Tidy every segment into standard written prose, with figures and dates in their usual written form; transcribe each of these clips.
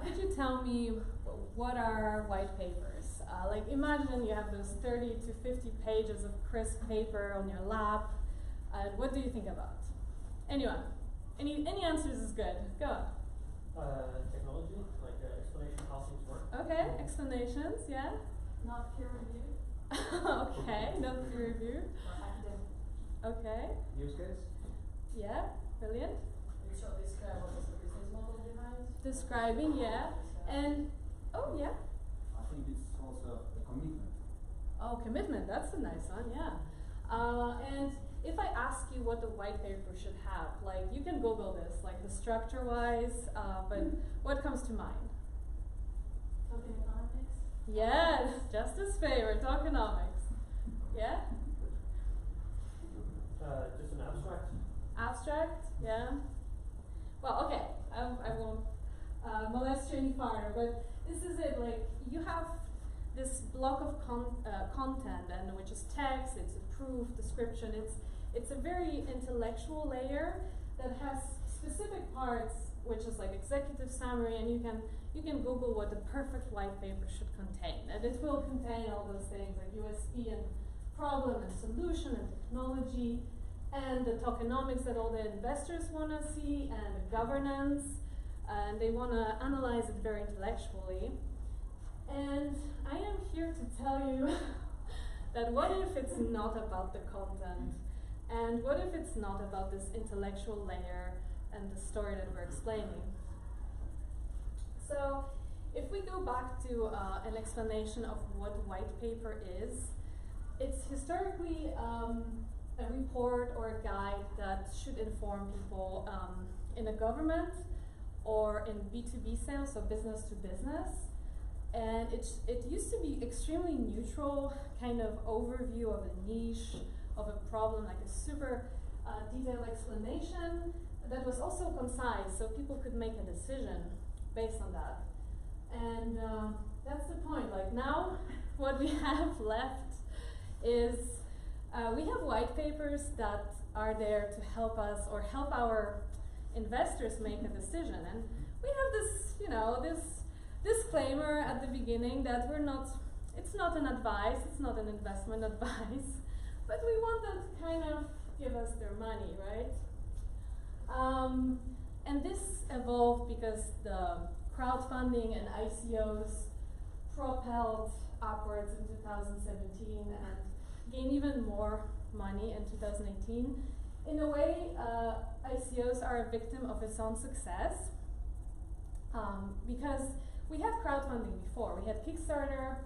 could you tell me what are white papers? Like imagine you have those 30 to 50 pages of crisp paper on your lap. What do you think about? Anyone? Any answers is good. Go on. Technology, like explanation of how things work. Okay, explanations, yeah. Not peer reviewed. Okay, not peer reviewed. Or academic. Okay. Use case? Yeah, brilliant. So describe what is the business model behind. Describing, yeah. And, oh yeah. I think it's also a commitment. Oh, commitment, that's a nice one, yeah. And if I ask you what the white paper should have, like you can Google this, like the structure-wise, but what comes to mind? Tokenomics. Yes, Justice's favorite, tokenomics. Yeah? Just an abstract. Abstract, yeah. Well, okay, I won't molest you any farther, but this is it. Like you have this block of content, and which is text, it's a proof, description. It's a very intellectual layer that has specific parts, which is like executive summary, and you can Google what the perfect white paper should contain, and it will contain all those things like USP and problem and solution and technology, and the tokenomics that all the investors want to see, and the governance, and they want to analyze it very intellectually. And I am here to tell you that what if it's not about the content, and what if it's not about this intellectual layer and the story that we're explaining? So if we go back to an explanation of what white paper is, it's historically a report or a guide that should inform people in a government or in B2B sales, so business to business. And it used to be extremely neutral, kind of overview of a niche, of a problem, like a super detailed explanation that was also concise, so people could make a decision based on that. And that's the point. Like now, what we have left is we have white papers that are there to help us or help our investors make a decision. And we have this, this disclaimer at the beginning that it's not an advice, it's not an investment advice, but we want them to kind of give us their money, right? And this evolved because the crowdfunding and ICOs propelled upwards in 2017 and gained even more money in 2018. In a way, ICOs are a victim of its own success because we had crowdfunding before. We had Kickstarter,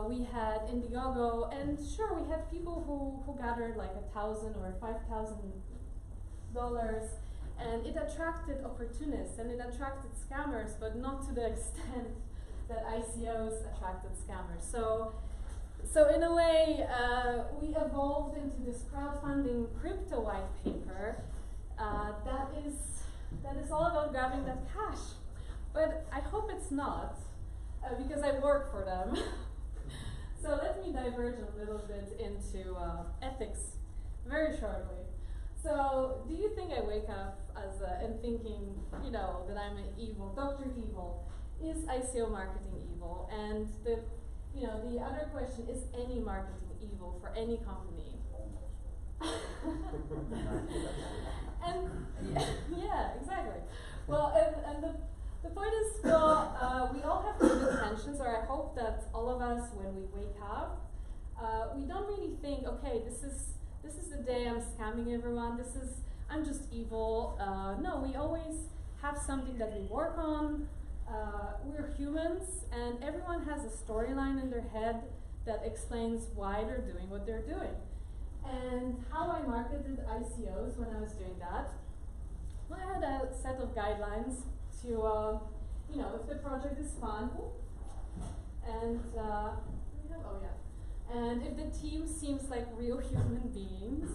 we had Indiegogo, and sure, we had people who gathered like $1,000 or $5,000, and it attracted opportunists and it attracted scammers, but not to the extent that ICOs attracted scammers. So in a way, we evolved into this crowdfunding crypto white paper that is all about grabbing that cash. But I hope it's not, because I work for them. So let me diverge a little bit into ethics very shortly. So do you think I wake up and thinking, that I'm an evil, Dr. Evil? Is ICO marketing evil? And the other question, is any marketing evil for any company? And yeah, exactly. Well, and the point is, well, we all have good intentions, or I hope that all of us, when we wake up, we don't really think, okay, this is the day I'm scamming everyone. I'm just evil. No, we always have something that we work on. We're humans, and everyone has a storyline in their head that explains why they're doing what they're doing. And how I marketed ICOs when I was doing that, well, I had a set of guidelines to, if the project is fun, and and if the team seems like real human beings,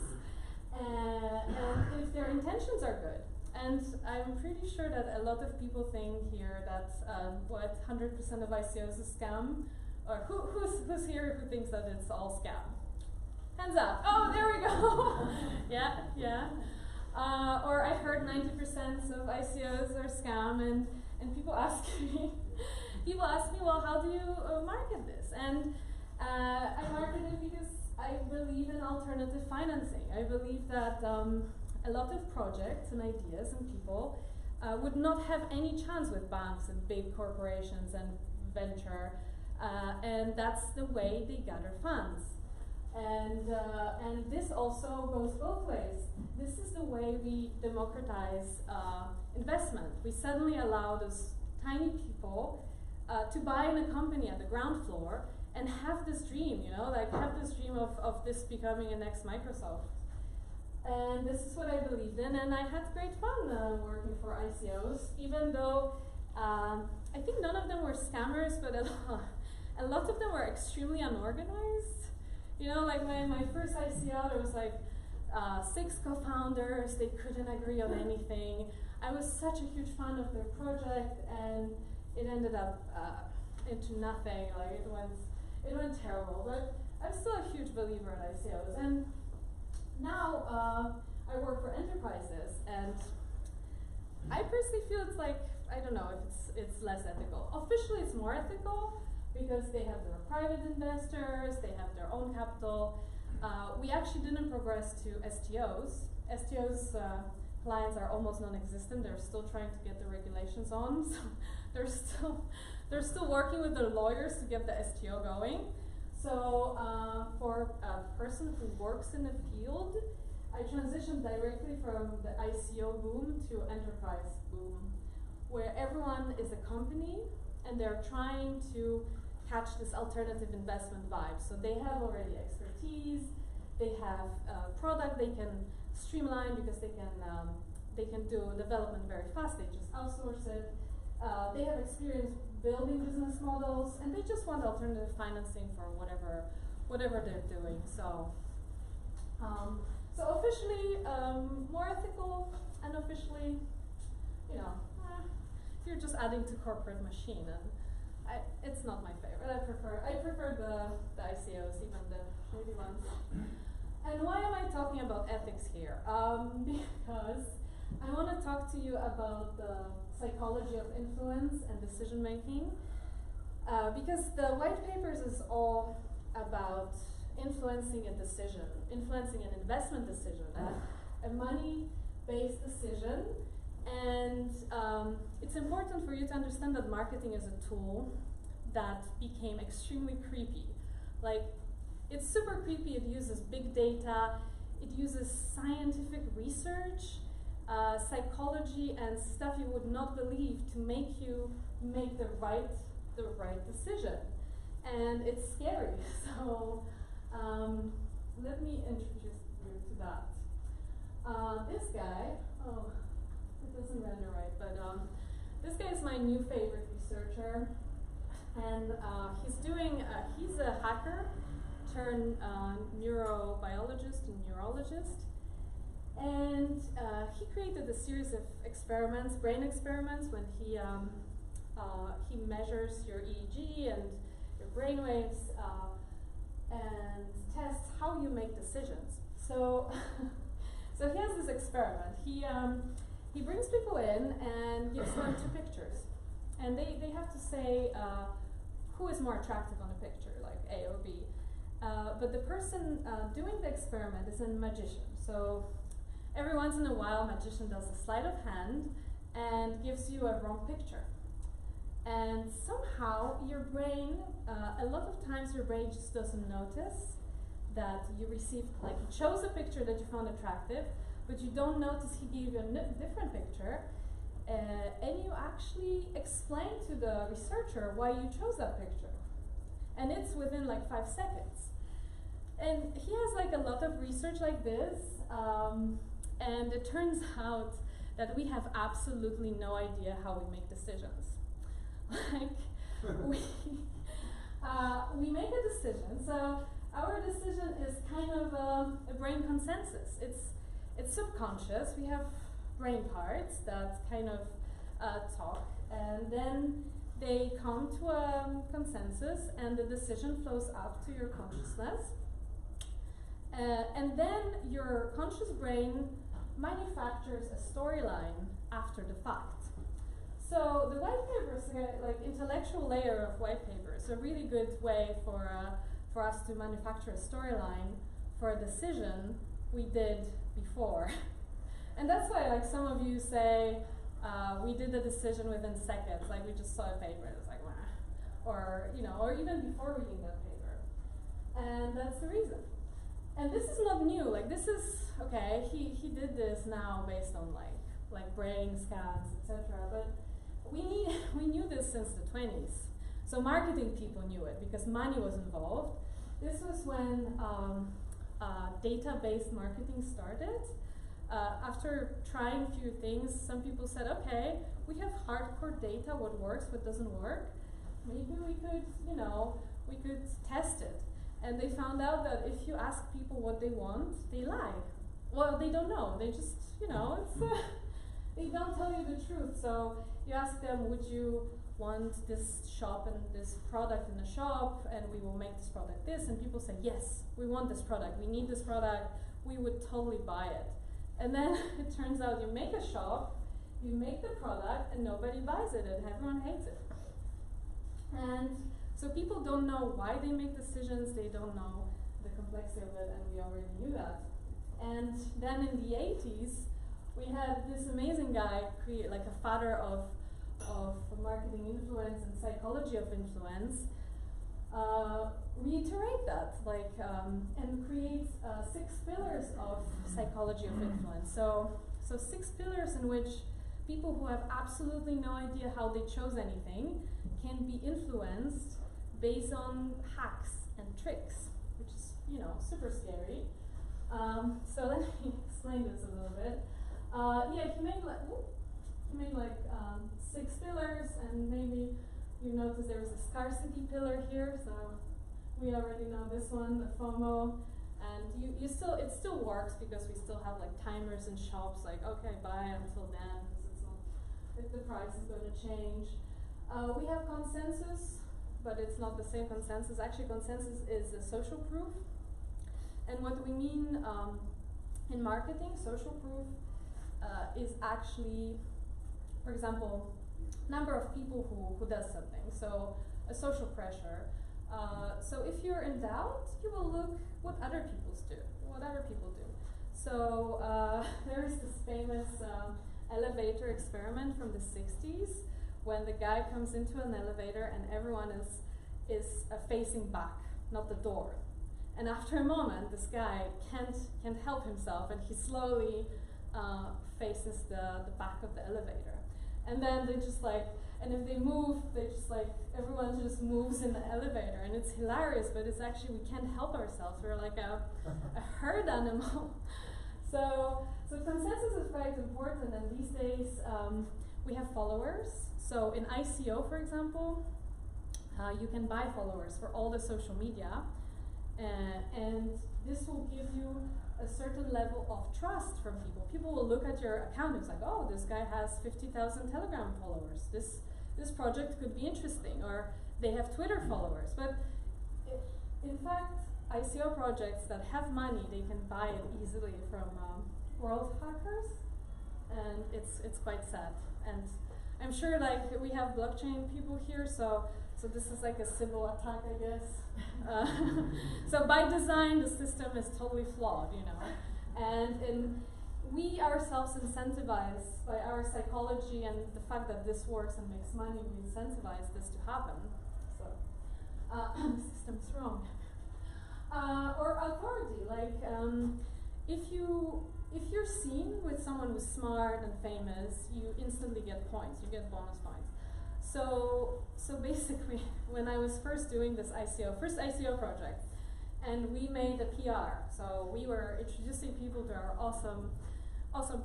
and if their intentions are good. And I'm pretty sure that a lot of people think here that 100% of ICOs is scam, or who's here who thinks that it's all scam? Hands up. Oh, there we go. Yeah. Or I heard 90% of ICOs are scam, And people ask me, well, how do you market this? And I market it because I believe in alternative financing. I believe that a lot of projects and ideas and people would not have any chance with banks and big corporations and venture, and that's the way they gather funds. And this also goes both ways. This is the way we democratize investment. We suddenly allow those tiny people to buy in a company at the ground floor and have this dream, you know, like have this dream of this becoming a next Microsoft. And this is what I believed in, and I had great fun working for ICOs, even though I think none of them were scammers, but a lot of them were extremely unorganized. You know, like my first ICO, there was like 6 co-founders, they couldn't agree on anything. I was such a huge fan of their project, and it ended up into nothing. Like it went terrible. But I'm still a huge believer in ICOs. And now I work for enterprises, and I personally feel it's like, I don't know if it's less ethical. Officially, it's more ethical because they have their private investors, they have their own capital. We actually didn't progress to STOs. STOs clients are almost non-existent. They're still trying to get the regulations on. So they're still working with their lawyers to get the STO going. So for a person who works in the field, I transitioned directly from the ICO boom to enterprise boom, where everyone is a company and they're trying to catch this alternative investment vibe. So they have already expertise, they have a product they can streamline because they can do development very fast, they just outsource it. They have experience building business models, and they just want alternative financing for whatever they're doing. So, so officially more ethical, and officially, you know, you're just adding to corporate machine, and it's not my favorite. I prefer the ICOs, even the shady ones. And why am I talking about ethics here? Because I want to talk to you about the psychology of influence and decision making, because the white papers is all about influencing a decision, influencing an investment decision, a money-based decision. And it's important for you to understand that marketing is a tool that became extremely creepy. Like, it's super creepy. It uses big data, it uses scientific research, psychology, and stuff you would not believe to make you make the right decision. And it's scary. So let me introduce you to that. This guy, oh, it doesn't render right, but this guy is my new favorite researcher, and he's a hacker turned neurobiologist and neurologist. And he created a series of experiments, brain experiments, when he measures your EEG and your brain waves and tests how you make decisions. So, so he has this experiment. He brings people in and gives them 2 pictures, and they have to say who is more attractive on the picture, like A or B. But the person doing the experiment is a magician. So every once in a while, a magician does a sleight of hand and gives you a wrong picture. And somehow your brain, a lot of times your brain just doesn't notice that you received, like you chose a picture that you found attractive, but you don't notice he gave you a different picture, and you actually explain to the researcher why you chose that picture. And it's within like 5 seconds. And he has like a lot of research like this, and it turns out that we have absolutely no idea how we make decisions. Like, we make a decision, so our decision is kind of a brain consensus. It's subconscious. We have brain parts that kind of talk, and then they come to a consensus, and the decision flows up to your consciousness. And then your conscious brain manufactures a storyline after the fact. So the white paper is like intellectual layer of white paper. It's a really good way for us to manufacture a storyline for a decision we did before. And that's why like some of you say, we did the decision within seconds, like we just saw a paper, it's like, wah. Or, you know, or even before reading that paper. And that's the reason. And this is not new, like this is, okay, he did this now based on like brain scans, etc. But we knew this since the 20s. So marketing people knew it because money was involved. This was when data-based marketing started. After trying a few things, some people said, okay, we have hardcore data, what works, what doesn't work. Maybe we could, you know, we could test it. And they found out that if you ask people what they want, they lie. Well, they don't know, they just, you know, it's, they don't tell you the truth. So you ask them, would you want this shop and this product in the shop, and we will make this product this, and people say, yes, we want this product, we need this product, we would totally buy it. And then it turns out you make a shop, you make the product, and nobody buys it, and everyone hates it. And so people don't know why they make decisions, they don't know the complexity of it, and we already knew that. And then in the 80s, we had this amazing guy, like a father of marketing influence and psychology of influence, reiterate that, like, and create 6 pillars of psychology of influence. So 6 pillars in which people who have absolutely no idea how they chose anything can be influenced based on hacks and tricks, which is, you know, super scary. So let me explain this a little bit. Yeah, he made like 6 pillars, and maybe you notice there was a scarcity pillar here, so we already know this one, the FOMO, and it still works because we still have like timers in shops, like, okay, buy until then, because it's not, if the price is going to change. We have consensus, but it's not the same consensus. Actually, consensus is a social proof, and what we mean in marketing, social proof is actually, for example, number of people who does something. So a social pressure. So if you're in doubt, you will look what other people do. So there is this famous elevator experiment from the 60s when the guy comes into an elevator and everyone is facing back, not the door. And after a moment, this guy can't help himself, and he slowly faces the back of the elevator. And then they just like, and if they move, they just like, everyone just moves in the elevator, and it's hilarious, but it's actually, we can't help ourselves. We're like a herd animal. So consensus is quite important, and these days we have followers. So in ICO, for example, you can buy followers for all the social media, and this will give you a certain level of trust from people. People will look at your account and it's like, oh, this guy has 50,000 Telegram followers. This project could be interesting, or they have Twitter followers. But in fact, ICO projects that have money, they can buy it easily from world hackers, and it's quite sad. And I'm sure like we have blockchain people here, so this is like a civil attack, I guess. So by design, the system is totally flawed, you know. And we ourselves incentivize by our psychology and the fact that this works and makes money, we incentivize this to happen. So the system's wrong. Or authority, like if you're seen with someone who's smart and famous, you instantly get points, you get bonus points. So basically, when I was first doing this first ICO project, and we made a PR, so we were introducing people to our awesome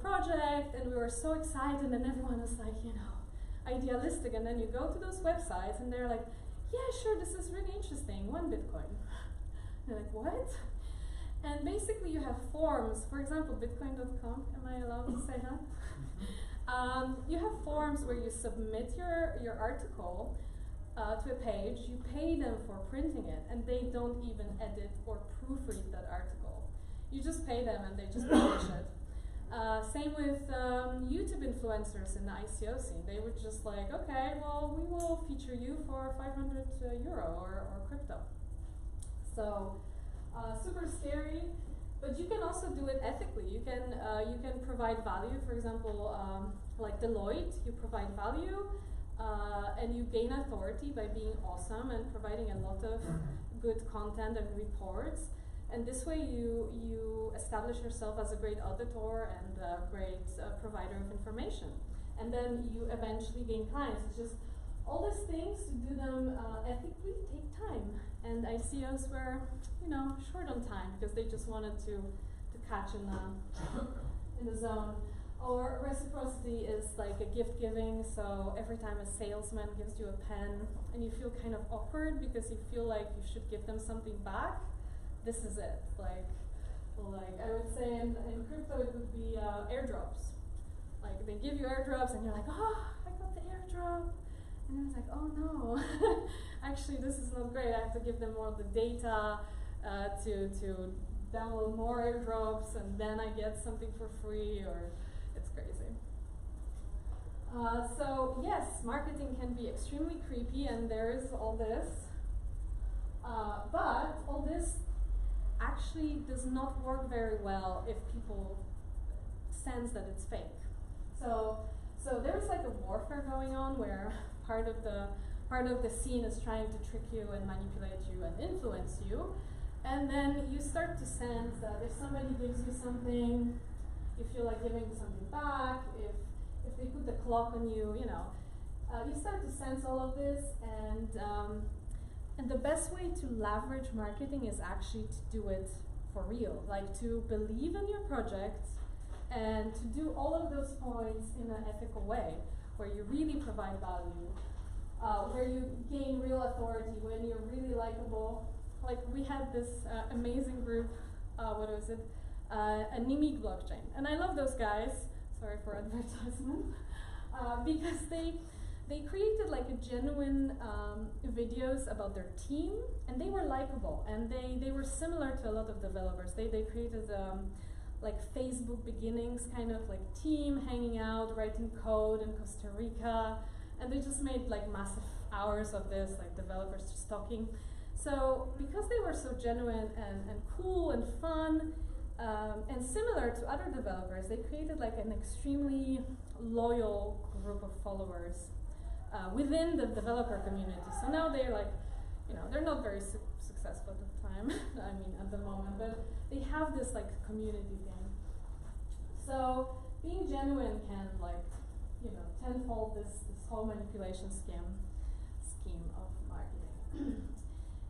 project, and we were so excited, and everyone was like, you know, idealistic, and then you go to those websites, and they're like, yeah, sure, this is really interesting, 1 Bitcoin. You're like, what? And basically you have forms, for example, bitcoin.com, am I allowed to say that? You have forms where you submit your article to a page, you pay them for printing it, and they don't even edit or proofread that article. You just pay them and they just publish it. Same with YouTube influencers in the ICO scene. They were just like, okay, well, we will feature you for 500 euro or crypto. So super scary, but you can also do it ethically. You can provide value. For example, like Deloitte, you provide value and you gain authority by being awesome and providing a lot of good content and reports. And this way you establish yourself as a great auditor and a great provider of information. And then you eventually gain clients. It's just all these things, to do them ethically, take time. And ICOs were, short on time because they just wanted to catch in the zone. Or reciprocity is like a gift giving, so every time a salesman gives you a pen and you feel kind of awkward because you feel like you should give them something back, this is it. Like I would say in crypto it would be airdrops. Like they give you airdrops and you're like, oh, I got the airdrop. And then it's like, oh no, actually this is not great. I have to give them all the data to download more airdrops and then I get something for free, or it's crazy. So yes, marketing can be extremely creepy and there is all this. But all this actually does not work very well if people sense that it's fake. So there's like a warfare going on where part of the scene is trying to trick you and manipulate you and influence you, and then you start to sense that if somebody gives you something, you feel like giving something back. If they put the clock on you, you start to sense all of this, and the best way to leverage marketing is actually to do it for real, like to believe in your project and to do all of those points in an ethical way, where you really provide value, where you gain real authority, when you're really likable. Like we had this amazing group, what was it? Anemic blockchain, and I love those guys. Sorry for advertisement, because they created like a genuine videos about their team, and they were likable, and they were similar to a lot of developers. They created like Facebook beginnings kind of like team hanging out, writing code in Costa Rica, and they just made like massive hours of this, like developers just talking. So because they were so genuine and cool and fun, and similar to other developers, they created like an extremely loyal group of followers within the developer community. So now they're like, they're not very successful at the time, I mean at the moment, but they have this like community thing. So being genuine can like, tenfold this whole manipulation scheme of marketing.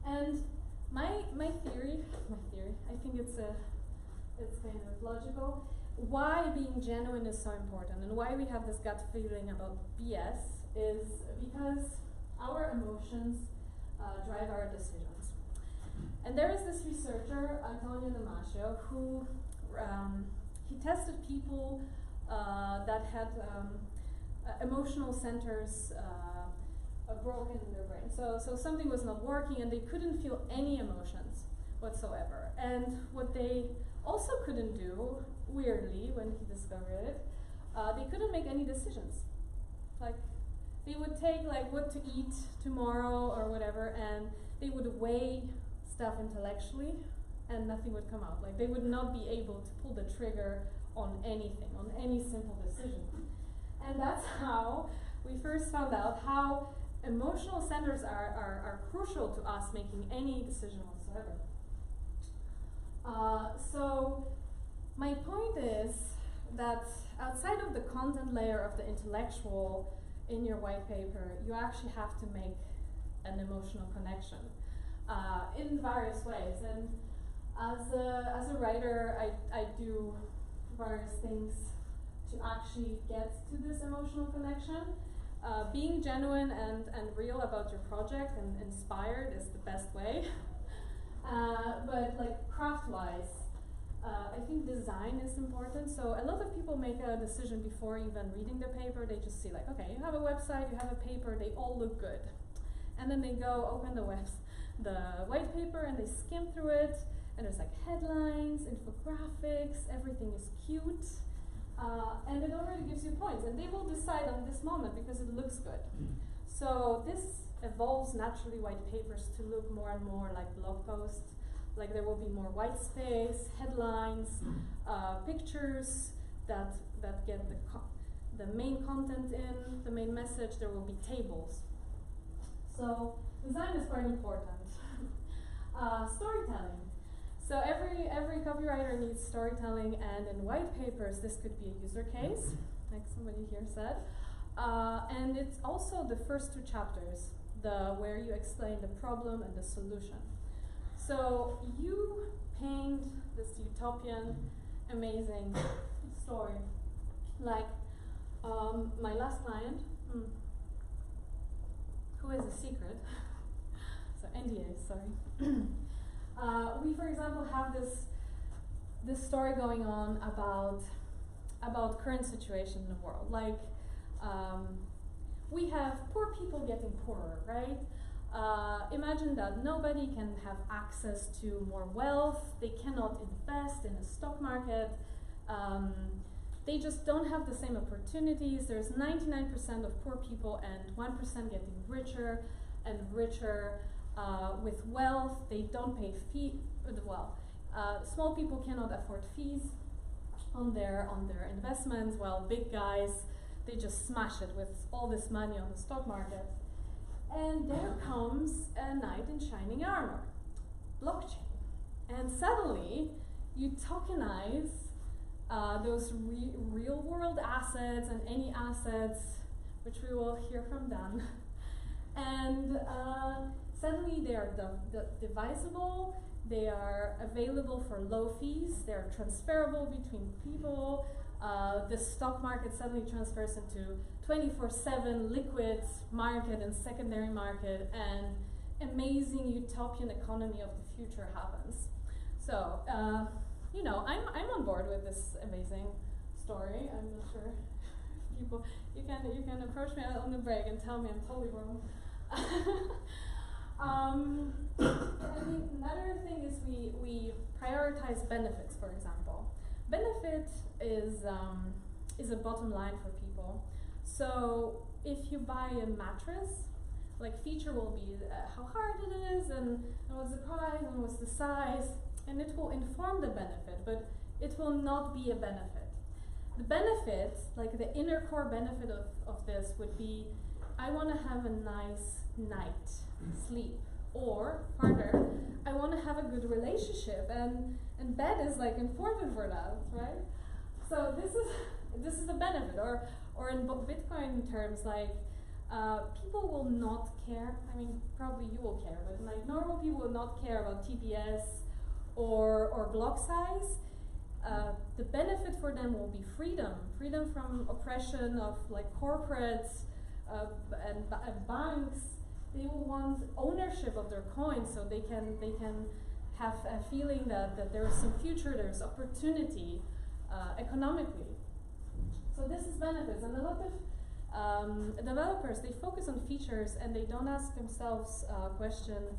And my theory, I think it's kind of logical. Why being genuine is so important and why we have this gut feeling about BS is because our emotions drive our decisions. And there is this researcher, Natalia Nowakowska, who he tested people that had emotional centers broken in their brain. So something was not working and they couldn't feel any emotions whatsoever. And what they also couldn't do, weirdly, when he discovered it, they couldn't make any decisions. Like, they would take like what to eat tomorrow or whatever, and they would weigh stuff intellectually, and nothing would come out. Like, they would not be able to pull the trigger on anything, on any simple decision. And that's how we first found out how emotional centers are crucial to us making any decision whatsoever. So my point is that outside of the content layer of the intellectual in your white paper, you actually have to make an emotional connection in various ways. And as a writer, I do various things to actually get to this emotional connection. Being genuine and real about your project and inspired is the best way. But like craft-wise, I think design is important. So a lot of people make a decision before even reading the paper. They just see like, okay, you have a website, you have a paper, they all look good. And then they go open the white paper and they skim through it, and there's like headlines, infographics, everything is cute. and it already gives you points, and they will decide on this moment because it looks good. So this evolves naturally white papers to look more and more like blog posts. Like there will be more white space, headlines, pictures that get the main content in, the main message. There will be tables. So design is quite important. Storytelling. So every copywriter needs storytelling, and in white papers this could be a user case, like somebody here said. And it's also the first two chapters, where you explain the problem and the solution. So you paint this utopian, amazing story. Like my last client, who is a secret, so NDA, sorry. We, for example, have this story going on about current situation in the world. Like we have poor people getting poorer, right? Imagine that nobody can have access to more wealth. They cannot invest in the stock market. They just don't have the same opportunities. There's 99% of poor people and 1% getting richer and richer with wealth. They don't pay fee. Well, small people cannot afford fees on their investments, while big guys, they just smash it with all this money on the stock market. And there comes a knight in shining armor, blockchain. And suddenly, you tokenize those real world assets and any assets, which we will hear from Dan. And suddenly they are divisible, they are available for low fees, they are transferable between people. The stock market suddenly transfers into 24/7 liquid market and secondary market, and amazing utopian economy of the future happens. So, you know, I'm on board with this amazing story. I'm not sure people, you can approach me on the break and tell me I'm totally wrong. I mean, another thing is we prioritize benefits, for example. Benefit is a bottom line for people. So if you buy a mattress, like feature will be how hard it is, and what's the price, and what's the size, and it will inform the benefit, but it will not be a benefit. The benefit, like the inner core benefit of this would be, I want to have a nice night sleep, or harder, I want to have a good relationship, and bed is like important for that, right? So this is the benefit, or in Bitcoin terms, like people will not care. I mean, probably you will care, but like normal people will not care about TPS or block size. The benefit for them will be freedom from oppression of like corporates and banks. They will want ownership of their coins, so they can have a feeling that there is some future, there's opportunity economically. So this is benefits, and a lot of developers, they focus on features and they don't ask themselves question,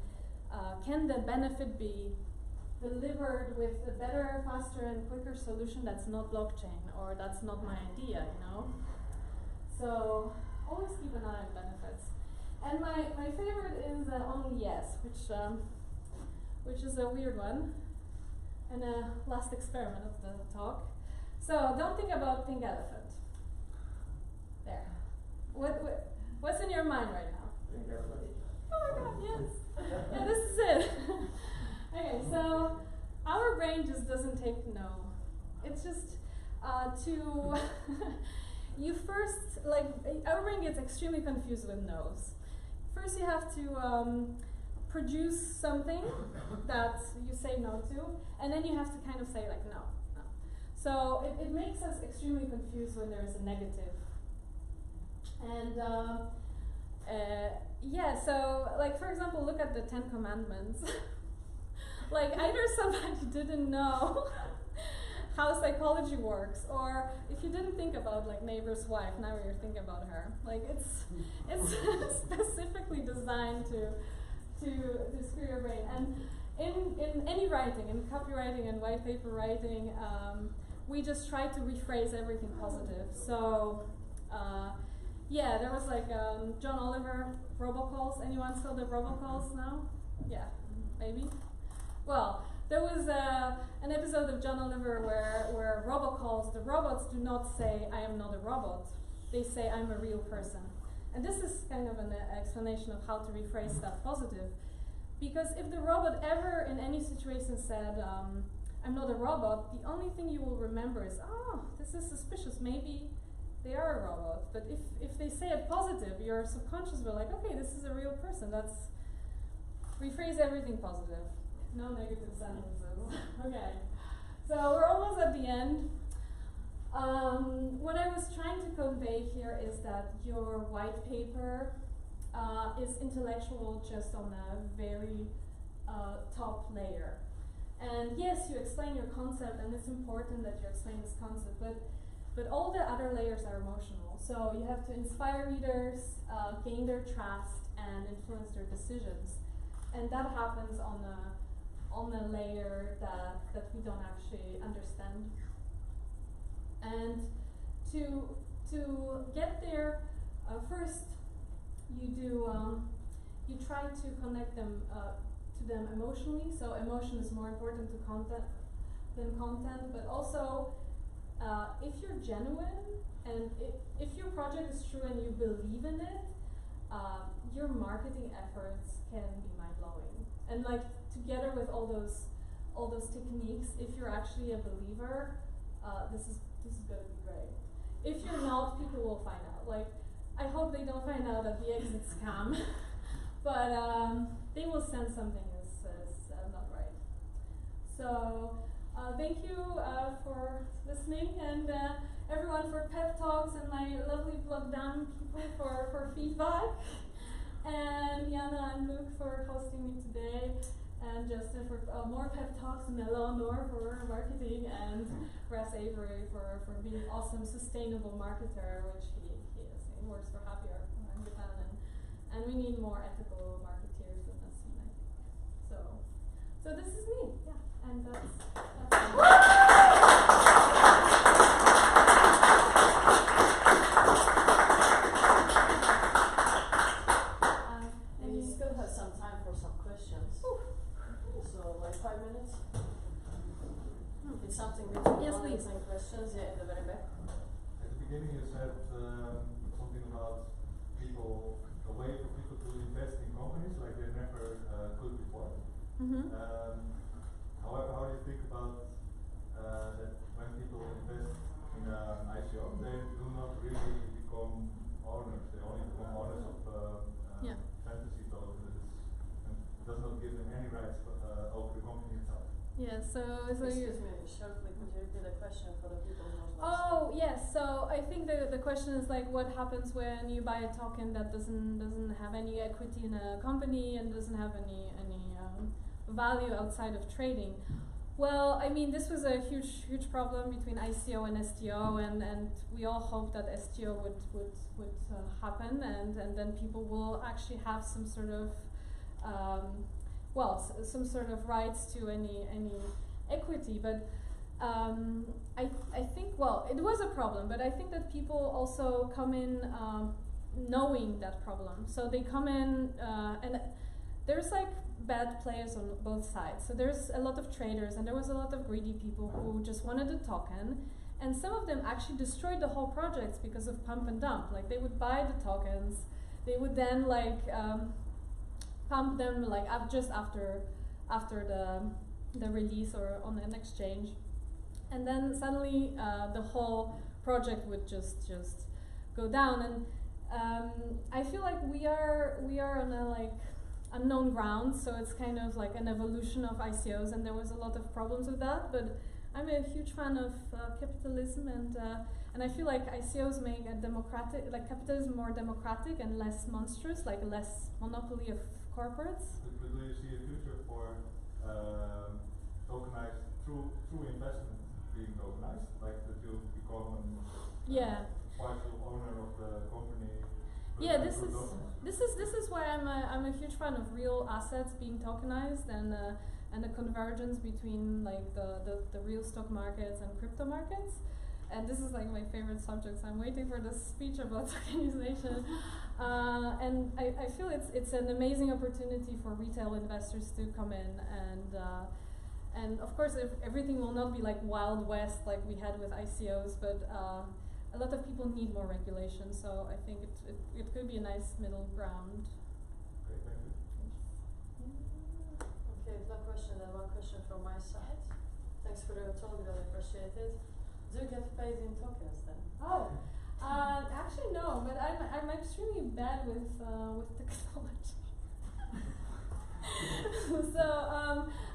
can the benefit be delivered with a better, faster, and quicker solution that's not blockchain, or that's not my idea, you know? So always keep an eye on benefits. And my favorite is only yes, which is a weird one, and a last experiment of the talk. So don't think about pink elephant. There. What's in your mind right now? Pink elephant. Oh my God, yes. Yeah, this is it. Okay, so our brain just doesn't take no. It's just you first, like, our brain gets extremely confused with no's. First you have to produce something that you say no to, and then you have to kind of say like no. So it makes us extremely confused when there is a negative. And yeah, so like for example, look at the 10 Commandments. Like either somebody didn't know how psychology works, or if you didn't think about like neighbor's wife, now you're thinking about her. Like it's specifically designed to screw your brain. And in any writing, in copywriting and white paper writing, we just try to rephrase everything positive. So, yeah, there was like John Oliver robocalls. Anyone saw the robocalls now? Yeah, maybe. Well, there was an episode of John Oliver where robocalls, the robots do not say, I am not a robot. They say, I'm a real person. And this is kind of an explanation of how to rephrase stuff positive. Because if the robot ever in any situation said, I'm not a robot, the only thing you will remember is, oh, this is suspicious, maybe they are a robot. But if they say it positive, your subconscious will like, okay, this is a real person. That's rephrase everything positive. No negative sentences. Okay, so we're almost at the end. What I was trying to convey here is that your white paper is intellectual just on a very top layer. And yes, you explain your concept, and it's important that you explain this concept, but all the other layers are emotional. So you have to inspire readers, gain their trust, and influence their decisions. And that happens on a layer that we don't actually understand. And to get there, first you try to connect them to them emotionally. So emotion is more important to content than content. But also, if you're genuine and if your project is true and you believe in it, your marketing efforts can be mind-blowing. And like together with all those techniques, if you're actually a believer, this is gonna be great. If you're not, people will find out. Like, I hope they don't find out that the exit's scam, but they will sense something is not right. So thank you for listening, and everyone for pep talks, and my lovely blog down people for feedback, and Jana and Luke for hosting me today, and Justin for more pep talks, and Eleanor for marketing, and Russ Avery for being an awesome sustainable marketer, which he is. He works for Happier in Japan, and we need more ethical marketeers in this scene, I think. So this is me, yeah, and that's And you still have some time for some questions. So, like 5 minutes? It's something between Yes, comments please. and questions, yeah, in the very back. At the beginning you said something about people, a way for people to invest in companies like they never could before. Mm-hmm. However, how do you think about that when people invest in an ICO, they do not really become owners, they only become owners of fantasy tokens, and does not give them any rights over the company itself. Yeah, so you. Excuse me, shortly, could you repeat the question for the people who don't Oh yes, so I think the question is like, what happens when you buy a token that doesn't have any equity in a company and doesn't have any value outside of trading? Well, I mean, this was a huge problem between ICO and STO, and we all hope that STO would happen, and then people will actually have some sort of some sort of rights to any equity, but I think, well, it was a problem, but I think that people also come in knowing that problem. So they come in, and there's like bad players on both sides. So there's a lot of traders, and there was a lot of greedy people who just wanted a token, and some of them actually destroyed the whole projects because of pump and dump. Like they would buy the tokens, they would then like pump them like just after the release or on an exchange, and then suddenly the whole project would just go down. And I feel like we are on a like unknown ground, so it's kind of like an evolution of ICOs, and there was a lot of problems with that. But I'm a huge fan of capitalism, and I feel like ICOs make a democratic, like capitalism, more democratic and less monstrous, like less monopoly of corporates. But do you see a future for tokenized true investment being tokenized, like that you become a partial owner of the company? Yeah, this is why I'm a huge fan of real assets being tokenized, and and the convergence between like the real stock markets and crypto markets. And this is like my favorite subject, so I'm waiting for this speech about tokenization. And I feel it's an amazing opportunity for retail investors to come in, and of course everything will not be like Wild West like we had with ICOs, but a lot of people need more regulation, so I think it could be a nice middle ground. Okay, thank you. Okay, no question, then one question from my side. Thanks for the talk, really appreciate it. Do you get paid in tokens then? Oh, actually no, but I'm extremely bad with technology. So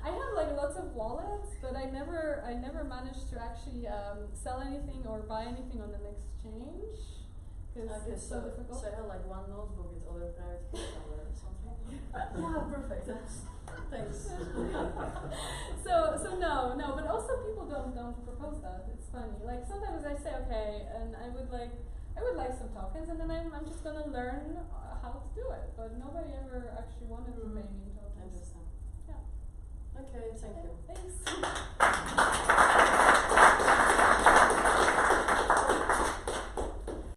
I have like lots of wallets, but I never managed to actually sell anything or buy anything on an exchange because it's so difficult. So I have like one notebook with other private keys somewhere or something. Yeah, perfect. Thanks. So no, but also people don't propose that. It's funny. Like sometimes I say okay, and I would like some tokens, and then I'm just gonna learn how to do it. But nobody ever actually wanted to pay me in tokens. Interesting. Yeah. Okay, thank you. Thanks.